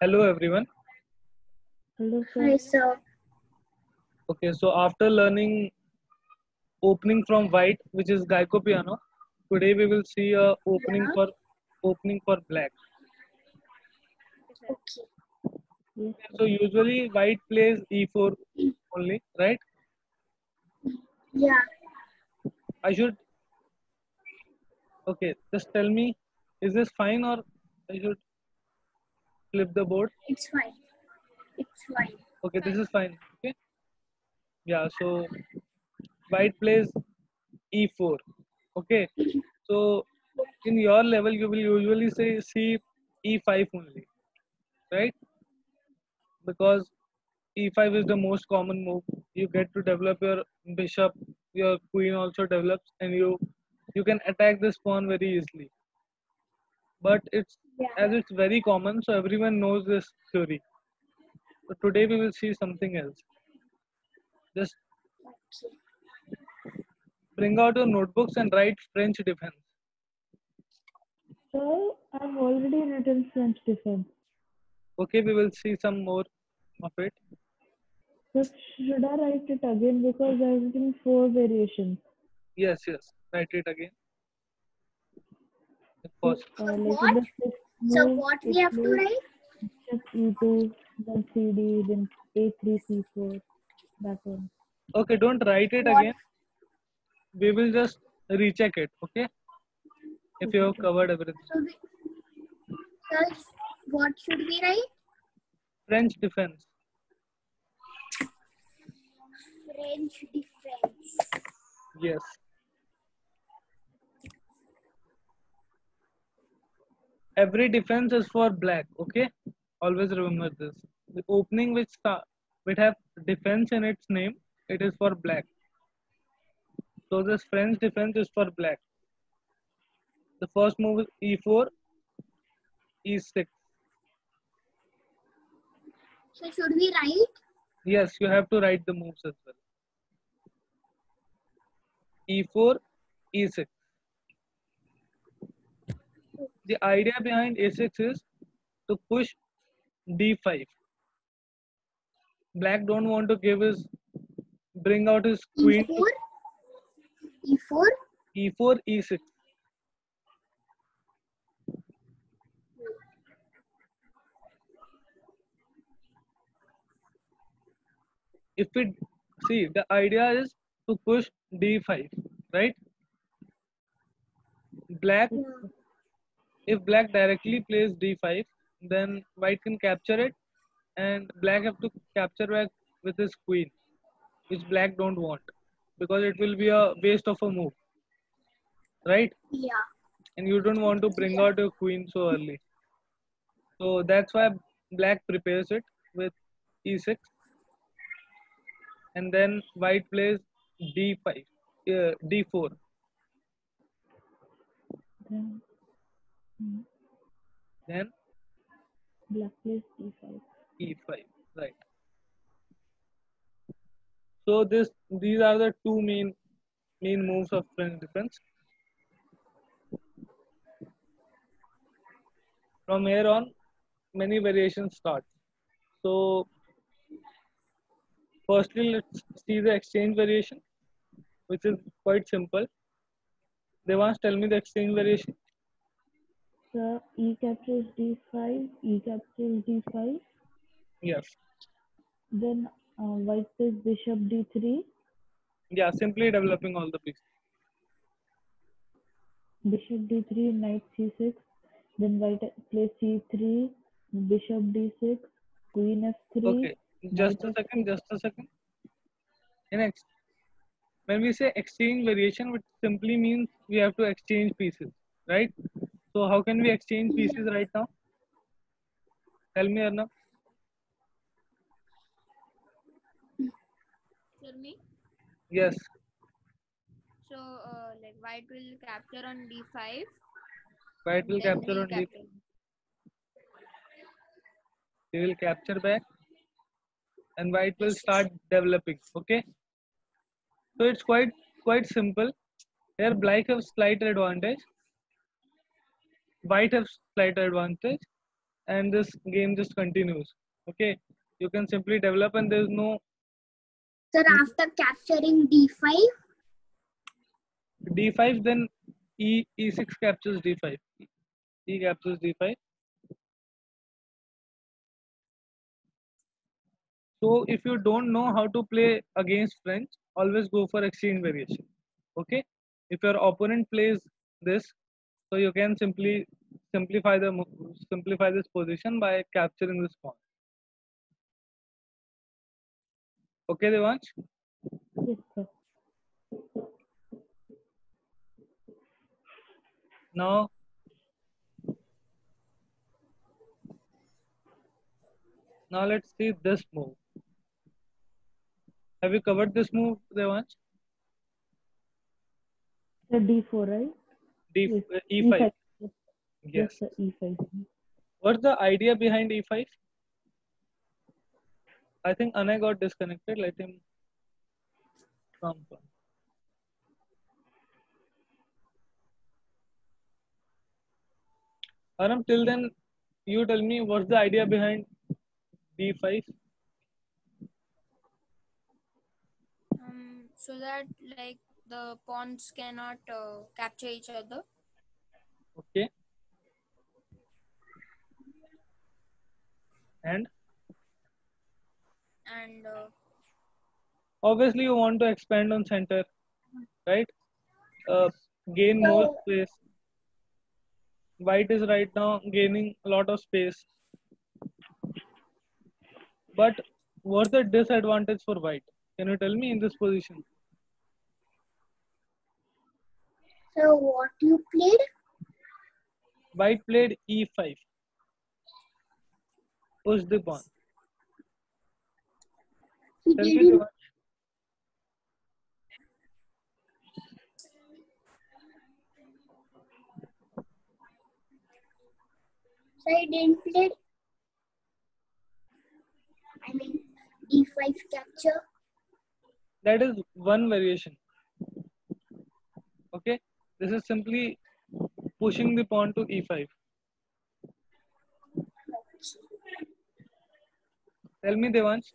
Hello everyone. Hello, Hi, sir. sir. Okay, so after learning opening from white, which is Geico piano, today we will see a Yeah. opening for black. Okay. Yes, So usually white plays e4 only, right? Yeah. I should okay. Just tell me, is this fine or I should flip the board? It's fine. It's fine. Okay, this is fine. Okay, yeah. So white plays e4. Okay, so in your level you will usually say see e5 only, right? Because e5 is the most common move. You get to develop your bishop, your queen also develops, and you can attack this pawn very easily. But it's Yeah. as it's very common, so everyone knows this theory. So today we will see something else. Just Okay. bring out your notebooks and write French defense. sir. I've already written French defense. Okay, we will see some more of it. But should I write it again because I've written 4 variations? Yes, yes. Write it again. If So, possible. So like in what? the sixth So move, what we it have to plays write? bishop e2, then cd, then a3, c4. That one. Okay, don't write it What? again. We will just recheck it. Okay, if you Okay, have sir. covered everything. So we, sir, what should we write? French defense. French defense. Yes. Every defense is for black. Okay. Always remember this. The opening which have defense in its name, it is for black. So this French defense is for black. The first move is e4, e6. So should we write? Yes, you have to write the moves as well. e4, e6. The idea behind a6 is to push d5. Black don't want to bring out his queen to E4. E4. e4, e6. If we see, the idea is to push d5, right? Black, Yeah. if black directly plays d5, then white can capture it, and black have to capture back with his queen, which black don't want, because it will be a waste of a move, right? Yeah. And you don't want to bring out your queen so early. So that's why black prepares it with e6, and then white plays d5, d4. Then Then black plays d5. e5, right? So these are the two main moves of French defense. From here on, many variations start. So firstly, let's see the exchange variation, which is quite simple. Devans, tell me the exchange variation. So, e captures d5, e captures d5. Yes. Then white plays bishop d3, Yeah, simply developing all the pieces. bishop d3, knight c6. Then white plays c3, bishop d6, queen f3, Okay, knight f6. just a second. When we say exchange variation, which simply means we have to exchange pieces, right? So how can we exchange pieces right now? Tell me, Arnab. Tell me. Yes, So, like white will capture on d5, white and will then capture on D. recapture. He will capture back, and white will start developing. Okay, so it's quite simple. Here, black have slight advantage. White have slight advantage. and this game just continues. Okay, you can simply develop, and there's no Sir, after capturing d5, d5, then e6 captures d5. E captures d5. So if you don't know how to play against French, always go for exchange variation. Okay, if your opponent plays this, so you can simply simplify this position by capturing this pawn. Okay, Devansh. Yes, sir. Now let's see this move. Have you covered this move, Devansh? The D4, right? Yes. E5. E5. Yes, Yes. sir. E5. What's the idea behind E5? I think Anay got disconnected. Let him come. Aram, till then, you tell me what's the idea behind D5? So that like the pawns cannot capture each other. Okay. And obviously you want to expand on center, right? Gain more space. White is right now gaining a lot of space. But what's the disadvantage for white? Can you tell me in this position? so what you played? White played E5. Push the pawn. He Tell me, didn't. Devansh. So I didn't play. I mean, d5 capture. That is one variation. Okay, this is simply pushing the pawn to E5. Tell me, Devansh.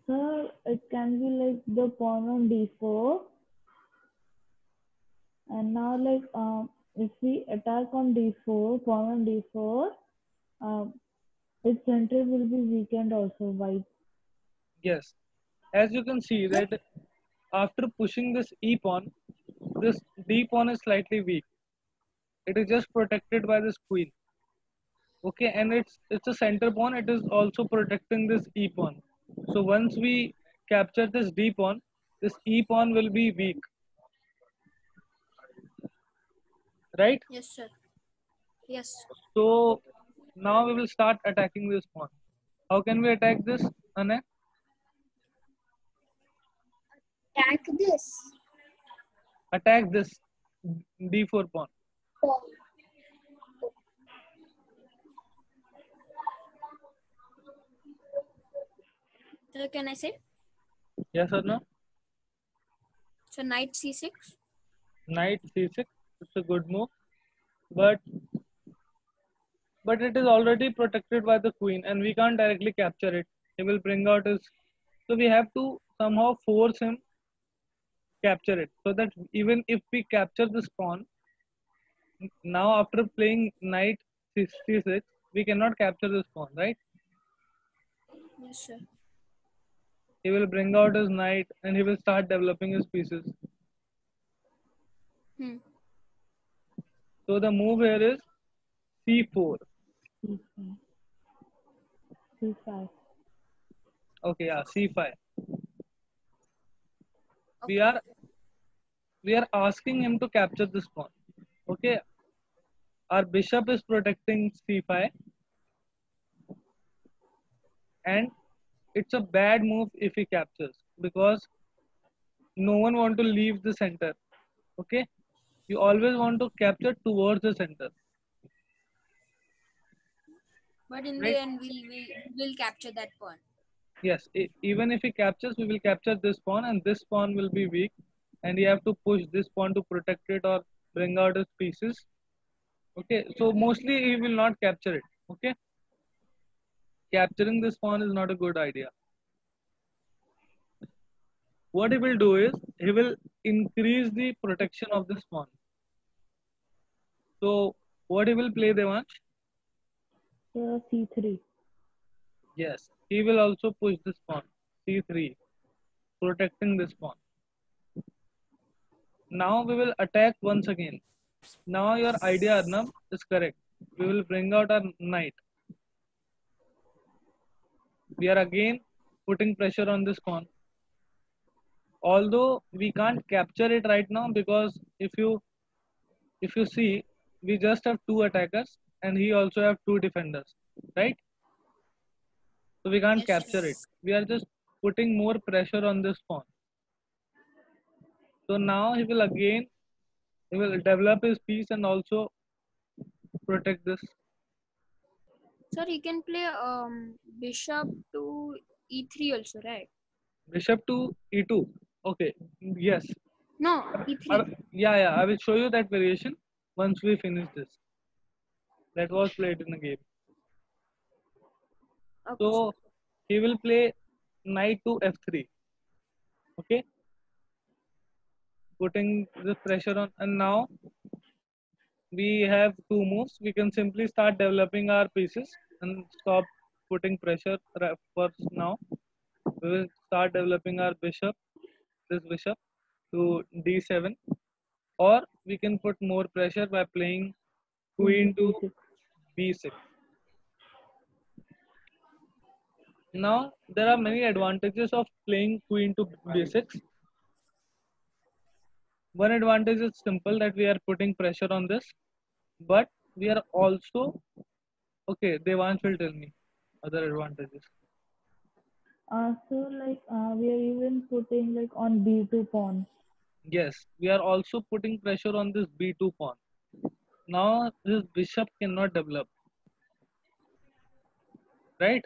Sir, it can be like the pawn on D4. And now, like, if we attack on D4, pawn on D4, its center will be weakened also, white. Yes, as you can see that after pushing this E pawn, this D pawn is slightly weak. It is just protected by this queen. Okay, and it's a center pawn. It is also protecting this E pawn. So once we capture this D pawn, this E pawn will be weak. Right? Yes, sir. Yes. So now we will start attacking this pawn. How can we attack this, Anay? Attack this. Attack this D4 pawn. Pawn. So can I say? Yes or no? So knight c6. Knight C6. It's a good move, but it is already protected by the queen, and we can't directly capture it. He will bring out his. So we have to somehow force him capture it, so that even if we capture this pawn, now after playing knight C6, we cannot capture this pawn, right? Yes, sir. He will bring out his knight, and he will start developing his pieces. So the move here is C4. C5. C5. Okay, yeah, C5. Okay. We are asking him to capture this pawn. Okay, our bishop is protecting C5, and it's a bad move if he captures, because no one want to leave the center. Okay, you always want to capture towards the center. But in Right? the end, we'll capture that pawn. Yes, even if he captures, we will capture this pawn, and this pawn will be weak, and you have to push this pawn to protect it or bring out its pieces. Okay, so mostly he will not capture it. Okay, capturing this pawn is not a good idea. What he will do is he will increase the protection of this pawn. So what he will play, Devansh? C3. Yes, he will also push this pawn c3, protecting this pawn. Now we will attack once again. Now your idea, Arnab, is correct. We will bring out our knight. We are again putting pressure on this pawn. Although we can't capture it right now because if you see, we just have two attackers and he also have two defenders, right? So we can't Yes, sir. capture it. We are just putting more pressure on this pawn. So now he will develop his piece and also protect this. Sir, you can play bishop to e3 also, right? Bishop to e2. Okay, yes. No, e3. Yeah, I will show you that variation once we finish this. That was played in the game. Okay. So he will play knight to f3. Okay, putting the pressure on, and now we have two moves. We can simply start developing our pieces and stop putting pressure for now. We will start developing our bishop, this bishop to d7, or we can put more pressure by playing queen to B6. b6. Now there are many advantages of playing queen to b6. One advantage is simple, that we are putting pressure on this, but we are also, okay, Devansh will tell me other advantages. So like we are even putting like on B2 pawn. Yes, we are also putting pressure on this b2 pawn. Now this bishop cannot develop, right?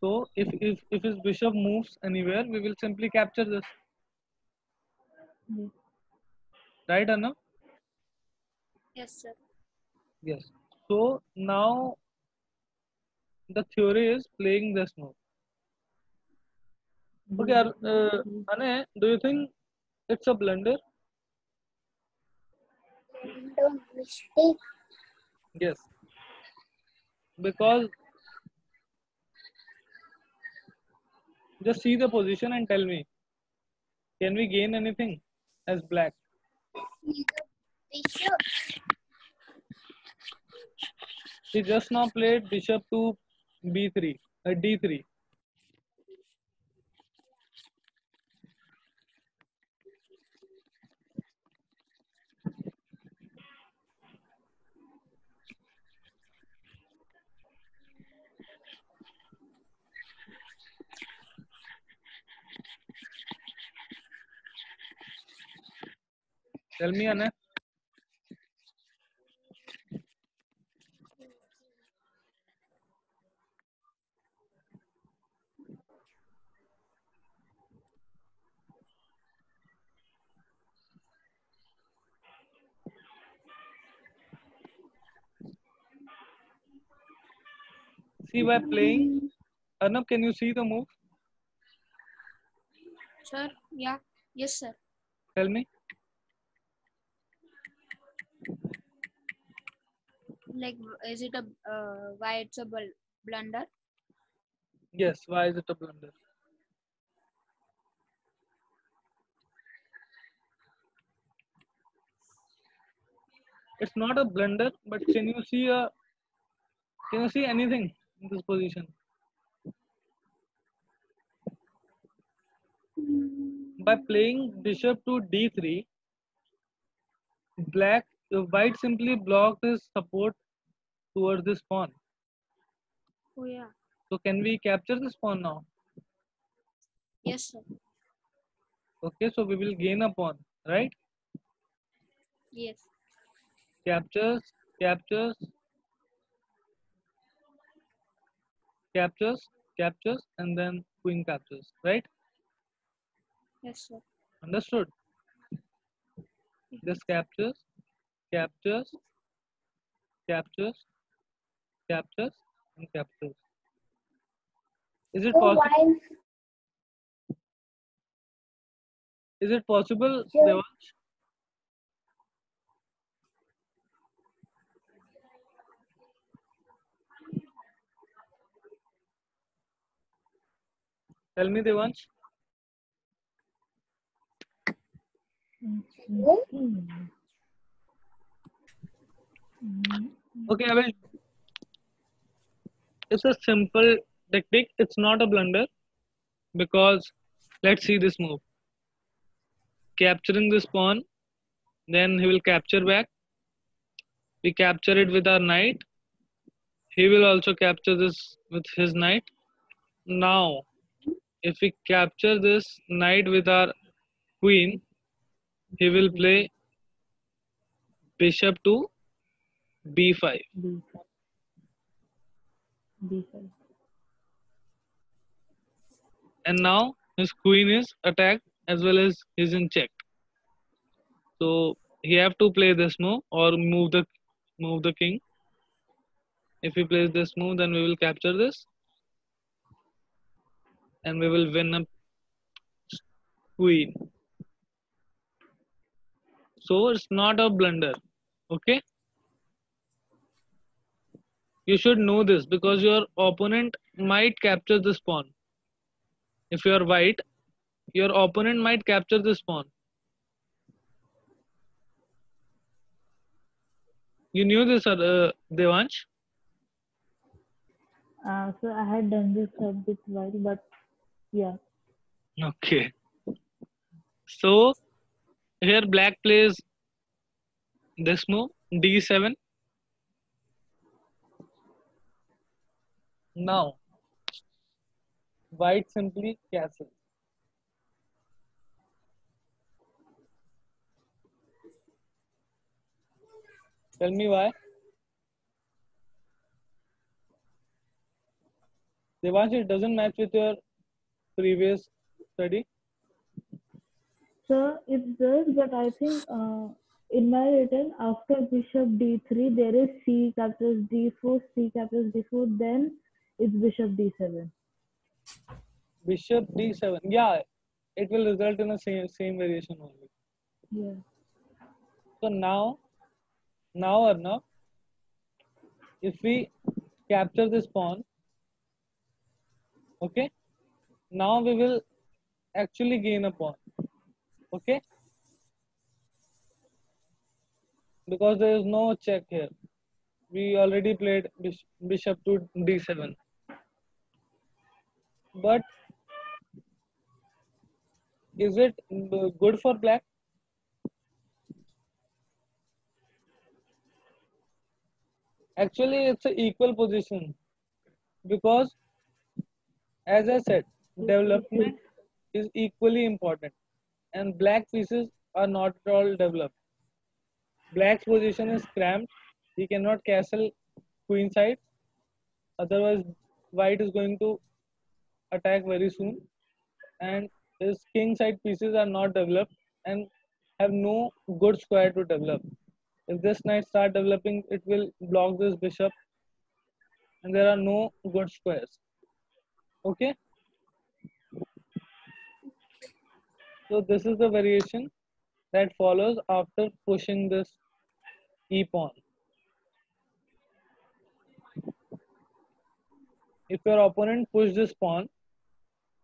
So if his bishop moves anywhere, we will simply capture this, Yes. right, Anna? Yes, sir. Yes. So now the theory is playing this move. Okay, Ane, do you think it's a blunder? Don't mistake. Yes, because just see the position and tell me, can we gain anything as black? Bishop. He just now played bishop to b3, d3. Tell me, Ane. See, by playing, Arnab, can you see the move? Sir, yeah. Yes, sir. Tell me. Like, is it a why it's a blunder? Yes, why is it a blunder? It's not a blunder, but can you see anything in this position? By playing bishop to d3, white simply blocked his support towards this pawn. Oh yeah. So can we capture this pawn now? Yes, sir. Okay, so we will gain a pawn, right? Yes. Captures, captures, captures, captures, and then queen captures, right? Yes, sir. Understood? This captures, captures, captures, captures, and captures. Is it So possible? while Is it possible, Sure. Devansh? Tell me, Devansh. Okay, I will. It's a simple technique. It's not a blunder because let's see this move. Capturing this pawn, then he will capture back. We capture it with our knight. He will also capture this with his knight. Now, if we capture this knight with our queen, he will play bishop to b5. B5. B5. And now his queen is attacked as well as he's in check. So he have to play this move or move the king. If he plays this move, then we will capture this and we will win a queen. So it's not a blunder. Okay, you should know this because your opponent might capture this pawn. If you are white, your opponent might capture this pawn. You knew this, Devansh? So I had done this a bit while, but yeah. Okay. So here black plays this move, d7. Now white simply castles. Tell me why. Devansh, it doesn't match with your previous study. So it does, but I think in my written after bishop d3 there is c captures d4, c captures d4, then it's bishop d7. Bishop d7. Yeah, it will result in a same variation only. Yeah. So now Arnav, if we capture this pawn, okay, now we will actually gain a pawn, okay, because there is no check here. We already played bishop to d7, but is it good for black? Actually, it's an equal position because, as I said, development is equally important, and black pieces are not at all developed. Black's position is cramped. He cannot castle queen side. Otherwise, white is going to attack very soon. And his king side pieces are not developed and have no good square to develop. If this knight start developing, it will block this bishop, and there are no good squares. Okay. So this is the variation that follows after pushing this e pawn. If your opponent push this pawn,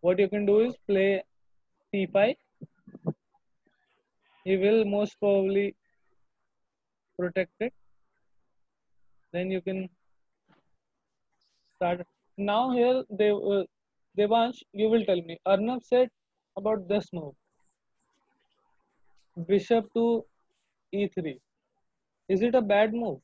what you can do is play c5. He will most probably protect it. Then you can start. Now here, Devansh, you will tell me. Arnav said about this move, bishop to e3. Is it a bad move?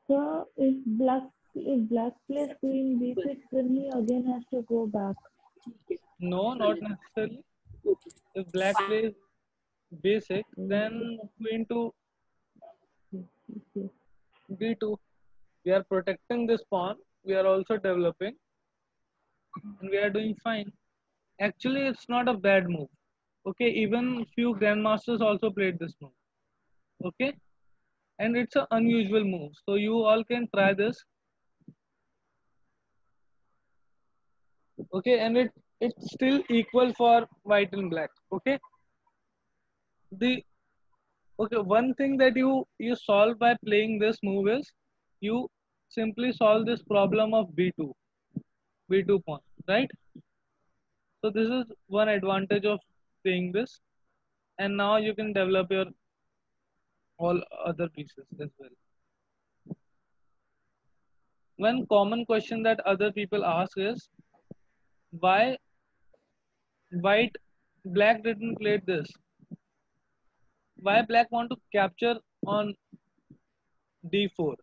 So if black plays queen b6, then he again has to go back. No, not necessarily. If black plays b6, then queen to b2. We are protecting this pawn. We are also developing, and we are doing fine. Actually, it's not a bad move. Okay, even few grandmasters also played this move. Okay, and it's an unusual move. So you all can try this. Okay, and it's still equal for white and black. Okay, the okay, one thing that you solve by playing this move is you simply solve this problem of b2 pawn, right? So this is one advantage of playing this, and now you can develop your all other pieces as well. One common question that other people ask is why white black didn't play this? Why black want to capture on d4?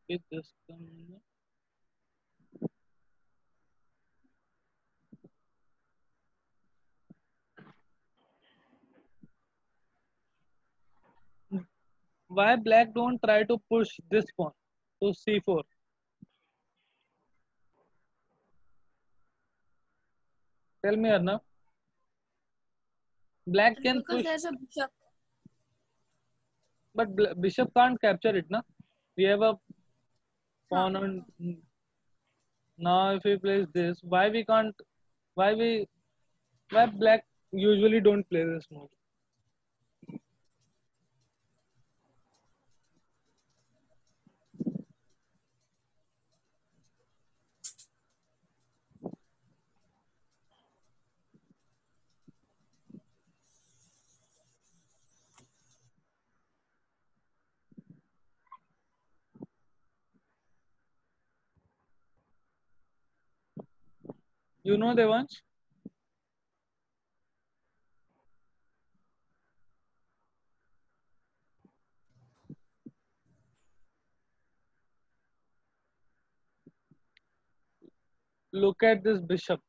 It just why black don't try to push this pawn to c4? Tell me, Arnav. Black can Because push, there's a bishop. but bishop can't capture it, na? We have a Huh. pawn on. Now, if he plays this, why we can't? Why we? Why black usually don't play this move? You know, Devansh? Look at this bishop.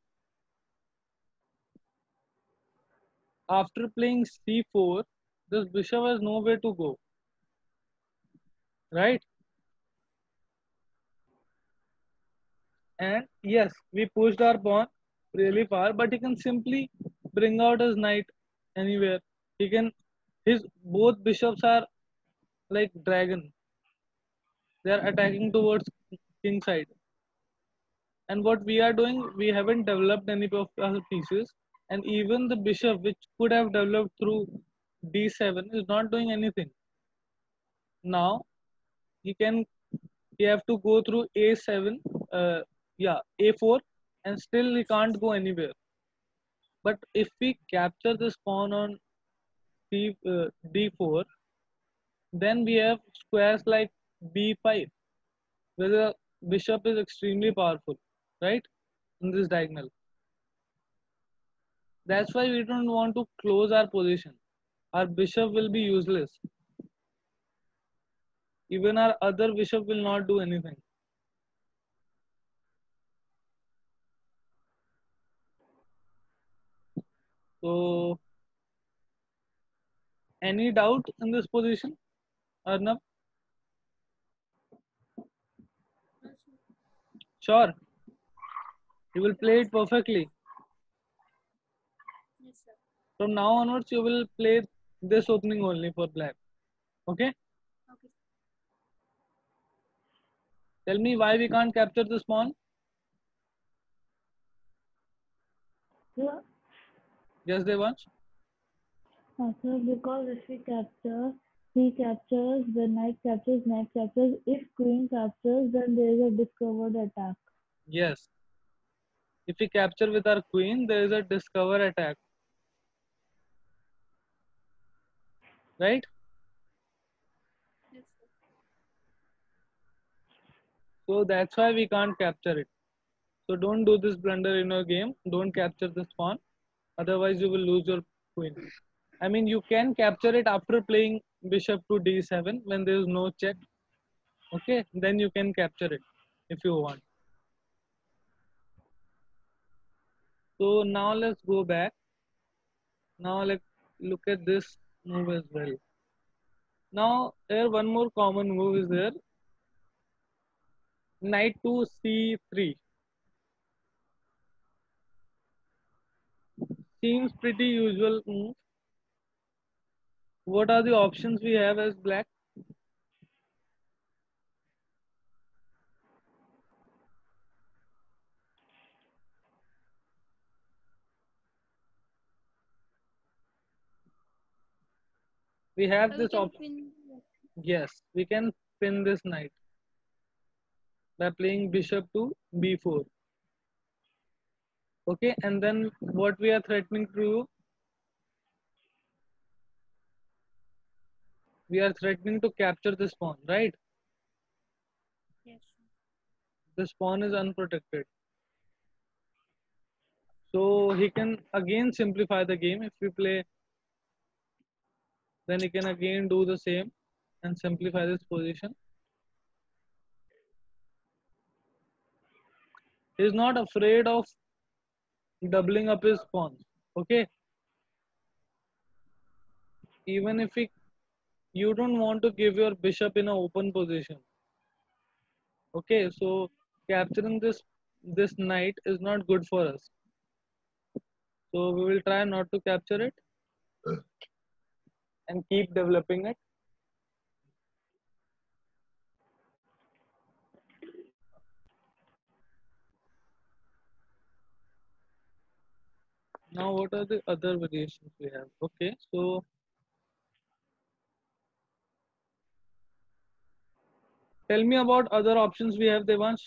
After playing c4, this bishop has nowhere to go, right? And yes, we pushed our pawn really far, but he can simply bring out his knight anywhere. He can, his both bishops are like dragon. They are attacking towards king side. And what we are doing, we haven't developed any of our pieces. And even the bishop, which could have developed through d7, is not doing anything. Now he can, he have to go through a7, yeah, a4, and still he can't go anywhere. But if we capture this pawn on d4, then we have squares like b5, where the bishop is extremely powerful, right? In this diagonal. That's why we don't want to close our position. Our bishop will be useless. Even our other bishop will not do anything. So, any doubt in this position, Arnab? Sure, you will play it perfectly. Yes, sir. From now onwards, you will play this opening only for black. Okay? Okay. Tell me why we can't capture this pawn. Yeah. Yes, Devansh. So because if we capture, he captures, the knight captures. If queen captures, then there is a discovered attack. Yes. If we capture with our queen, there is a discover attack. Right? Yes, sir. So that's why we can't capture it. So don't do this blunder in your game. Don't capture this pawn. Otherwise, you will lose your queen. I mean, you can capture it after playing bishop to d7 when there is no check. Okay, then you can capture it if you want. So now let's go back. Now like look at this move as well. Now here one more common move is there. Knight to c3 seems pretty usual move. What are the options we have as black? We have We this can option. pin. Yes, we can pin this knight by playing bishop to b4. Okay, and then what we are threatening to do, we are threatening to capture this pawn, right? Yes. This pawn is unprotected. So he can again simplify the game. If we play, then he can again do the same and simplify this position. He is not afraid of doubling up his pawns. Okay, even if you don't want to give your bishop in an open position. Okay, so capturing this knight is not good for us. So we will try not to capture it and keep developing it. Now, what are the other variations we have? Okay, so tell me about other options we have, Devansh.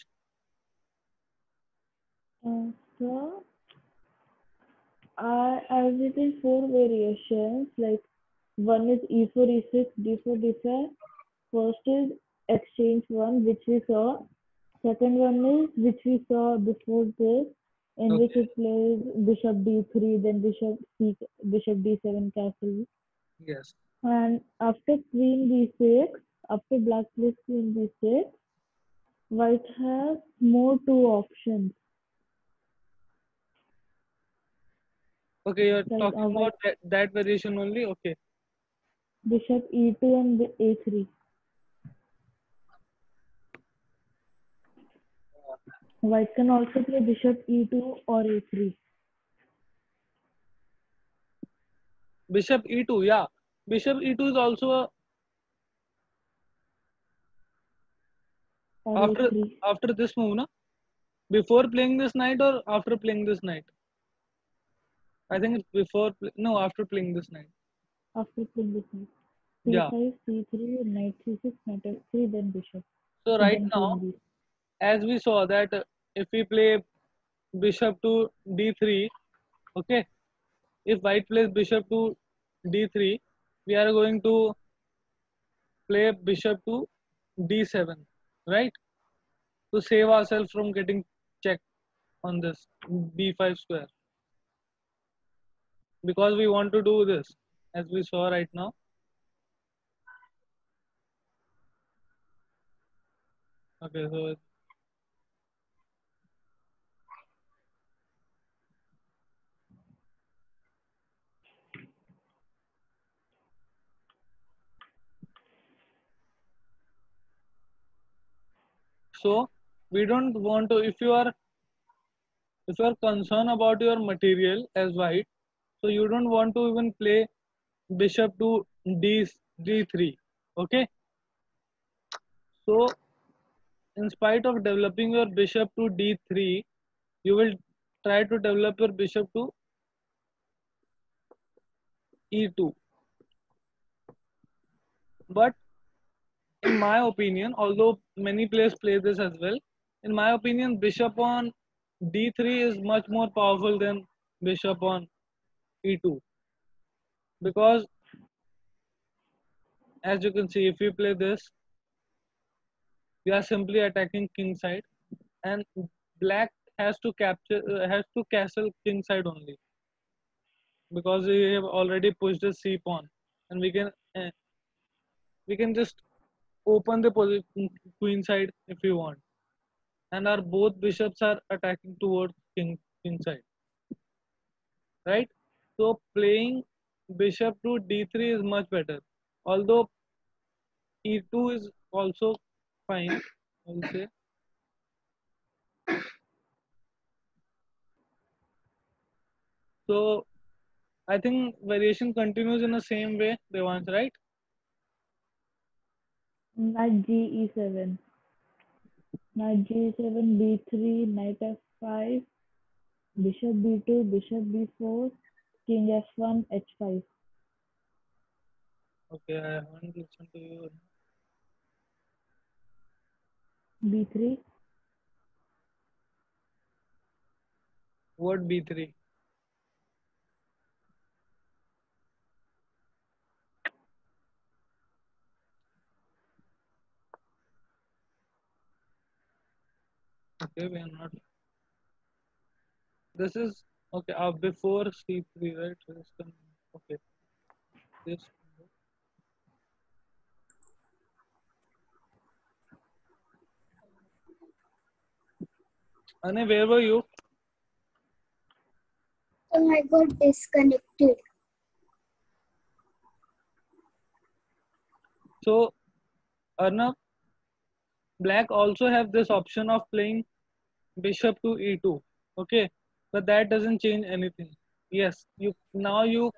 So I visited four variations. Like one is e4, e6, d4, d5. First is exchange one, which we saw. Second one is which we saw before this, in which Okay, it plays bishop d3, then bishop d7 castle. yes. And after queen d6, after black plays queen d6, white has more two options. Okay, you're Like talking white about that variation only. Okay, bishop e2 and a3. White can also play bishop e2 or a3 bishop e2. Yeah, bishop e2 is also or after a3 after this move, na? Before playing this knight or after playing this knight? I think it's before. No, after playing this knight. after playing this knight. Yeah. c5, c3, knight c6, knight f3, then bishop, So right then now, queen b. as we saw that if we play bishop to d3, okay, if white plays bishop to d3, we are going to play bishop to d7, right? To save ourselves from getting checked on this b5 square, because we want to do this as we saw right now. Okay, so we don't want to, if you are concerned about your material as white, so you don't want to even play bishop to d3. Okay, so in spite of developing your bishop to d3, you will try to develop your bishop to e2. But in my opinion, although many players play this as well, in my opinion, bishop on d3 is much more powerful than bishop on e2, because as you can see, if we play this, we are simply attacking king side, and black has to castle king side only, because we have already pushed the c pawn, and uh, we can just open the position queen side if we want, and our both bishops are attacking towards king side, right? So playing bishop to d3 is much better. Although e2 is also fine, I will say. So I think variation continues in the same way, Devansh, right? Knight G7. Knight G7, B3, Knight F5, Bishop B2, Bishop B4, King F1, H5. Okay, I haven't listened to you. B3. What b3? Okay, we are not. This is okay. Before c3, right? Okay, this. Ane, where were you? So I got disconnected. So, Arnav, black also have this option of playing bishop to e2. Okay, but that doesn't change anything. Yes, you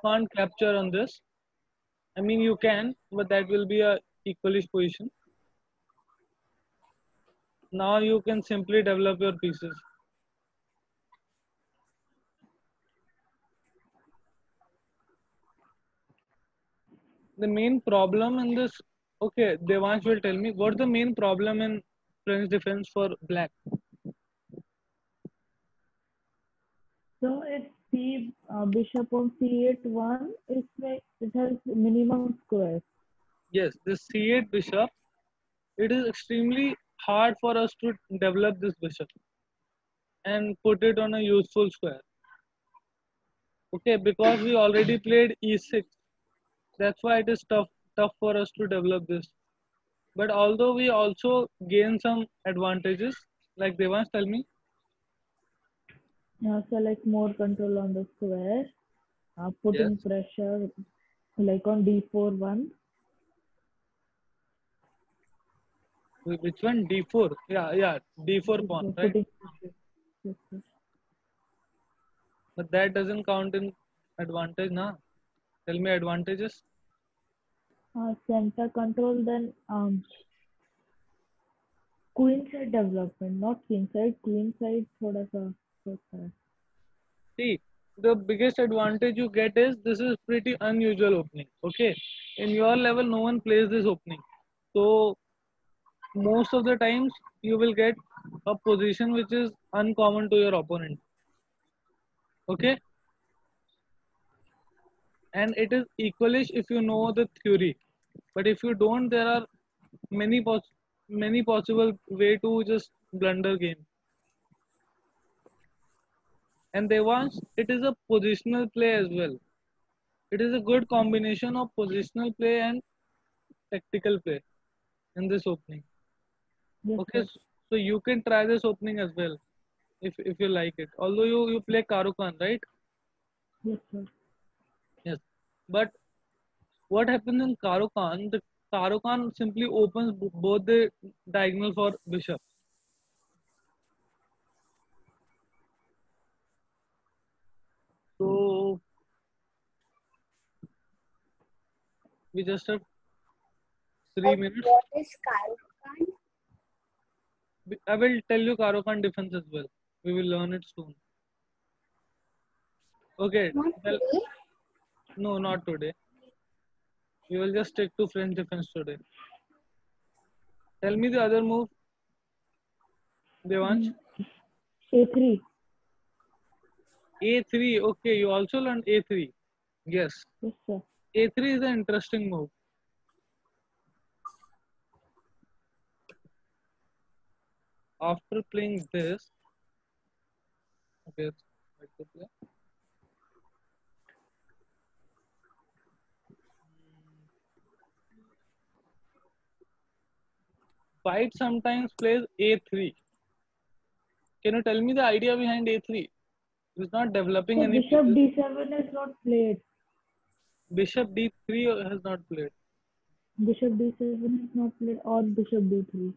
can't capture on this. I mean, you can, but that will be a equalish position. Now you can simply develop your pieces. The main problem in this, okay, Devansh will tell me what's the main problem in French defense for black. So it's Bishop on C8 1. It has minimum squares. Yes, this c8 bishop, it is extremely hard for us to develop this bishop and put it on a useful square. Okay, because we already played e6, that's why it is tough for us to develop this. But although we also gain some advantages, like Devansh, tell me. So like more control on the square, Yes. putting pressure like on D4 1. Which one? d4. Yeah, d4 pawn, right? Putting pressure. Yes, yes. But that doesn't count in advantage, na? Tell me advantages. Center control, then queen side development, not king side. Queen side thoda sa होता है. See, the biggest advantage you get is this is pretty unusual opening. Okay, in your level, no one plays this opening, so most of the times you will get a position which is uncommon to your opponent. Okay, and it is equalish if you know the theory, but if you don't, there are many many possible way to just blunder game. And they want it is a positional play as well. It is a good combination of positional play and tactical play in this opening. Yes, Okay, sir. so you can try this opening as well if you like it. Although you play Karukan, right? Yes, sir. Yes, but what happens in Karukan? The Karukan simply opens both the diagonal for bishop. So we just have 3 minutes. What is Karukan? I will tell you Karukan defense as well. We will learn it soon. Okay, Not well, today. no, not today. We will just stick to French defense today. Tell me the other move, Devansh. A3. A3. Okay, you also learned A3. Yes, Yes, sir. A3 is an interesting move. After playing this, okay, right to play. White sometimes plays A3. Can you tell me the idea behind A3? It's not developing So any bishop pieces. d7 is not played. Bishop d3 has not played. Bishop d7 is not played, or bishop d3.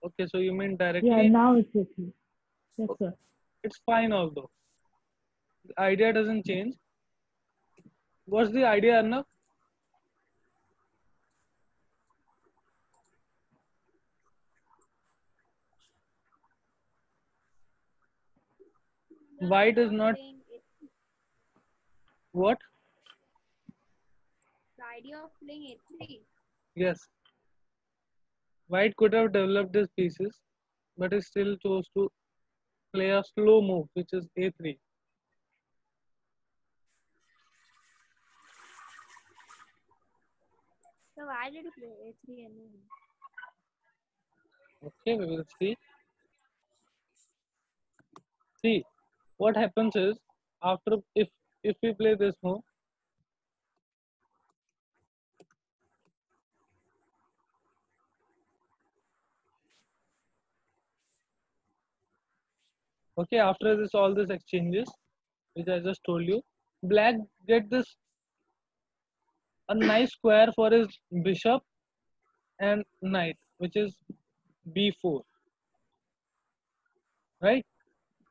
Okay, so you mean Yeah, directly? now it's okay. Yes, sir. It's fine although. The idea doesn't change. What's the idea, Arnav? White is not Playing what? the idea of playing a3. Yes. White could have developed his pieces, but he still chose to play a slow move, which is a3. So why did you play a3 anyway? Okay, we will see. See, what happens is after if we play this move, okay, after this all this exchanges, which I just told you, black get this a nice square for his bishop and knight, which is b4, right?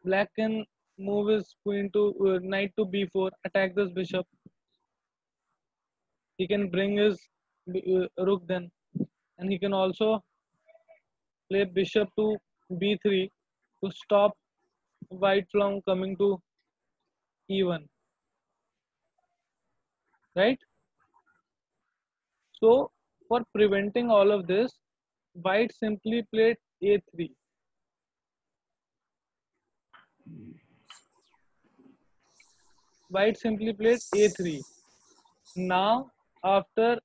Black can move his queen to knight to b4, attack this bishop. He can bring his rook then, and he can also play bishop to b3 to stop white from coming to e1, right? So for preventing all of this, white simply played a3. White simply played a3. Now after